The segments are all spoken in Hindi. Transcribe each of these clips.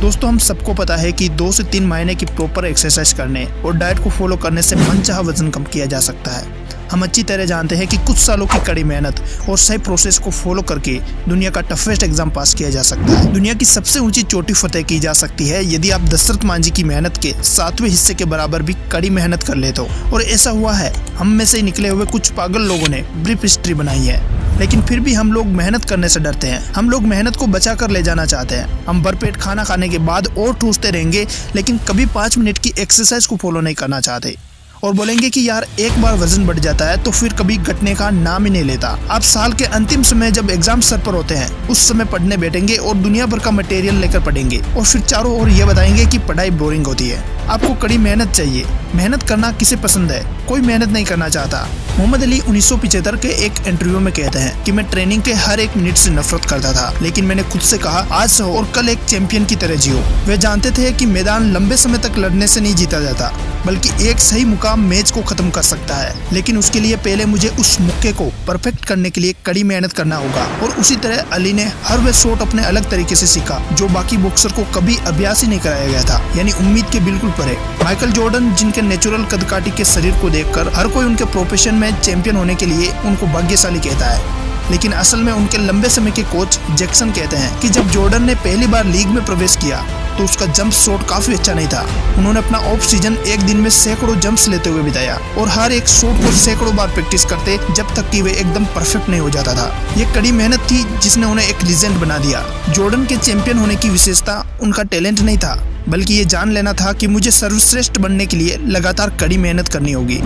दोस्तों हम सबको पता है कि 2 से 3 महीने की प्रॉपर एक्सरसाइज करने और डाइट को फॉलो करने से मनचाहा वजन कम किया जा सकता है। हम अच्छी तरह जानते हैं कि कुछ सालों की कड़ी मेहनत और सही प्रोसेस को फॉलो करके दुनिया का टफेस्ट एग्जाम पास किया जा सकता है। दुनिया की सबसे ऊंची चोटी फतेह की जा सकती है यदि आप दशरथ मांझी की मेहनत के 7वें हिस्से के बराबर भी कड़ी मेहनत कर ले तो। और ऐसा हुआ है। हम में से निकले हुए कुछ पागल लोगों ने ब्रीफ हिस्ट्री बनाई है, लेकिन फिर भी हम लोग मेहनत करने से डरते हैं। हम लोग मेहनत को बचा कर ले जाना चाहते हैं। हम भरपेट खाना खाने के बाद और ठूसते रहेंगे, लेकिन कभी 5 मिनट की एक्सरसाइज को फॉलो नहीं करना चाहते और बोलेंगे कि यार एक बार वजन बढ़ जाता है तो फिर कभी घटने का नाम ही नहीं लेता। आप साल के अंतिम समय जब एग्जाम सर पर होते हैं उस समय पढ़ने बैठेंगे और दुनिया भर का मटेरियल लेकर पढ़ेंगे और फिर चारों ओर ये बताएंगे कि पढ़ाई बोरिंग होती है। आपको कड़ी मेहनत चाहिए। मेहनत करना किसे पसंद है? कोई मेहनत नहीं करना चाहता। मोहम्मद अली 1975 के एक इंटरव्यू में कहते हैं कि मैं ट्रेनिंग के हर एक मिनट से नफरत करता था, लेकिन मैंने खुद से कहा आज सहो और कल एक चैंपियन की तरह जियो। वे जानते थे कि मैदान लंबे समय तक लड़ने से नहीं जीता जाता, बल्कि एक सही मुकाम मैच को खत्म कर सकता है। लेकिन उसके लिए पहले मुझे उस मौके को परफेक्ट करने के लिए कड़ी मेहनत करना होगा। और उसी तरह अली ने हर वे शॉट अपने अलग तरीके से सीखा जो बाकी बॉक्सर को कभी अभ्यास ही नहीं कराया गया था, यानी उम्मीद के बिल्कुल परे। माइकल जॉर्डन जिनके नेचुरल कदकाठी के शरीर को देखकर हर कोई उनके प्रोफेशन में चैंपियन होने के लिए उनको भाग्यशाली कहता है, लेकिन असल में उनके लंबे समय के कोच जैक्सन कहते हैं कि जब जॉर्डन ने पहली बार लीग में प्रवेश किया तो उसका जंप शॉट काफी अच्छा नहीं था। उन्होंने अपना ऑफ सीजन एक दिन में सैकड़ों जंप्स लेते हुए बिताया और हर एक शॉट को सैकड़ों बार प्रैक्टिस करते जब तक कि वे एकदम परफेक्ट नहीं हो जाता था। ये कड़ी मेहनत थी जिसने उन्हें एक लीजेंड बना दिया। जॉर्डन के चैंपियन होने की विशेषता उनका टैलेंट नहीं था, बल्कि ये जान लेना था कि मुझे सर्वश्रेष्ठ बनने के लिए लगातार कड़ी मेहनत करनी होगी।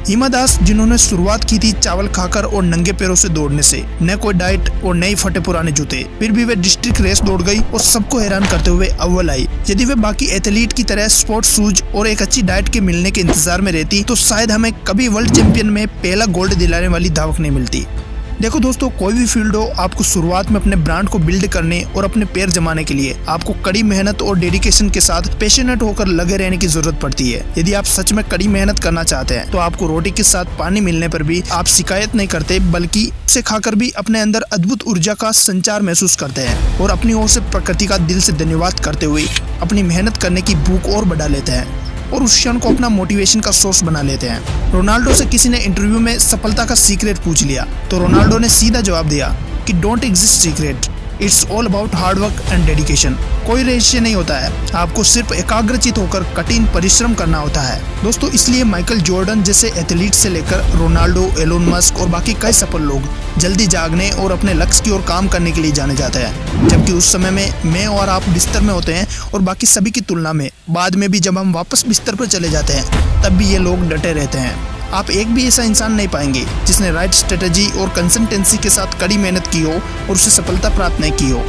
हिमा दास जिन्होंने शुरुआत की थी चावल खाकर और नंगे पैरों से दौड़ने से, न कोई डाइट और नई फटे पुराने जूते, फिर भी वे डिस्ट्रिक्ट रेस दौड़ गई और सबको हैरान करते हुए अव्वल आई। यदि वे बाकी एथलीट की तरह स्पोर्ट्स शूज और एक अच्छी डाइट के मिलने के इंतजार में रहती तो शायद हमें कभी वर्ल्ड चैंपियन में पहला गोल्ड दिलाने वाली धावक नहीं मिलती। देखो दोस्तों, कोई भी फील्ड हो, आपको शुरुआत में अपने ब्रांड को बिल्ड करने और अपने पैर जमाने के लिए आपको कड़ी मेहनत और डेडिकेशन के साथ पैशनेट होकर लगे रहने की जरूरत पड़ती है। यदि आप सच में कड़ी मेहनत करना चाहते हैं तो आपको रोटी के साथ पानी मिलने पर भी आप शिकायत नहीं करते, बल्कि उसे खाकर भी अपने अंदर अद्भुत ऊर्जा का संचार महसूस करते हैं और अपनी ओर से प्रकृति का दिल से धन्यवाद करते हुए अपनी मेहनत करने की भूख और बढ़ा लेते हैं और उस क्षण को अपना मोटिवेशन का सोर्स बना लेते हैं। रोनाल्डो से किसी ने इंटरव्यू में सफलता का सीक्रेट पूछ लिया तो रोनाल्डो ने सीधा जवाब दिया कि don't exist secret, it's all about hard work and dedication. कोई रहस्य नहीं होता है, आपको सिर्फ एकाग्रचित होकर कठिन परिश्रम करना होता है। दोस्तों, इसलिए माइकल जॉर्डन जैसे एथलीट से लेकर रोनाल्डो, एलोन मस्क और बाकी कई सफल लोग जल्दी जागने और अपने लक्ष्य की ओर काम करने के लिए जाने जाते हैं, जबकि उस समय में मैं और आप बिस्तर में होते हैं और बाकी सभी की तुलना में बाद में भी जब हम वापस बिस्तर पर चले जाते हैं तब भी ये लोग डटे रहते हैं। आप एक भी ऐसा इंसान नहीं पाएंगे जिसने राइट स्ट्रेटेजी और कंसिस्टेंसी के साथ कड़ी मेहनत की हो और उसे सफलता प्राप्त नहीं की हो।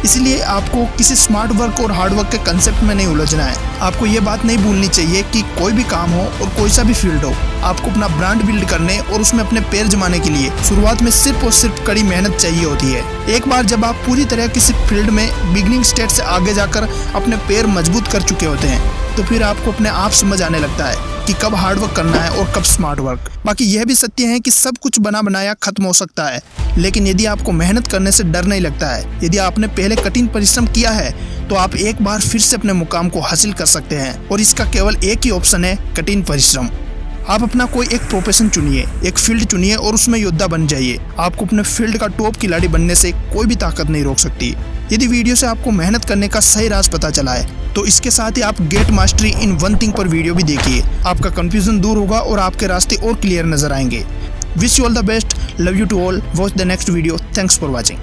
इसलिए आपको किसी स्मार्ट वर्क और हार्ड वर्क के कंसेप्ट में नहीं उलझना है। आपको ये बात नहीं भूलनी चाहिए कि कोई भी काम हो और कोई सा भी फील्ड हो, आपको अपना ब्रांड बिल्ड करने और उसमें अपने पैर जमाने के लिए शुरुआत में सिर्फ और सिर्फ कड़ी मेहनत चाहिए होती है। एक बार जब आप पूरी तरह किसी फील्ड में बिगिनिंग स्टेज से आगे जाकर अपने पैर मजबूत कर चुके होते हैं तो फिर आपको अपने आप समझ आने लगता है कि कब हार्ड वर्क करना है और कब स्मार्ट वर्क। बाकी यह भी सत्य है कि सब कुछ बना बनाया खत्म हो सकता है, लेकिन यदि आपको मेहनत करने से डर नहीं लगता है, यदि आपने पहले कठिन परिश्रम किया है तो आप एक बार फिर से अपने मुकाम को हासिल कर सकते हैं। और इसका केवल एक ही ऑप्शन है, कठिन परिश्रम। आप अपना कोई एक प्रोफेशन चुनिए, एक फील्ड चुनिए और उसमें योद्धा बन जाइए। आपको अपने फील्ड का टॉप खिलाड़ी बनने से कोई भी ताकत नहीं रोक सकती। यदि वीडियो से आपको मेहनत करने का सही राज पता चला है तो इसके साथ ही आप get mastery in one thing पर वीडियो भी देखिए। आपका कंफ्यूजन दूर होगा और आपके रास्ते और क्लियर नजर आएंगे। Wish you all the best, love you to all, watch the next video, thanks for watching.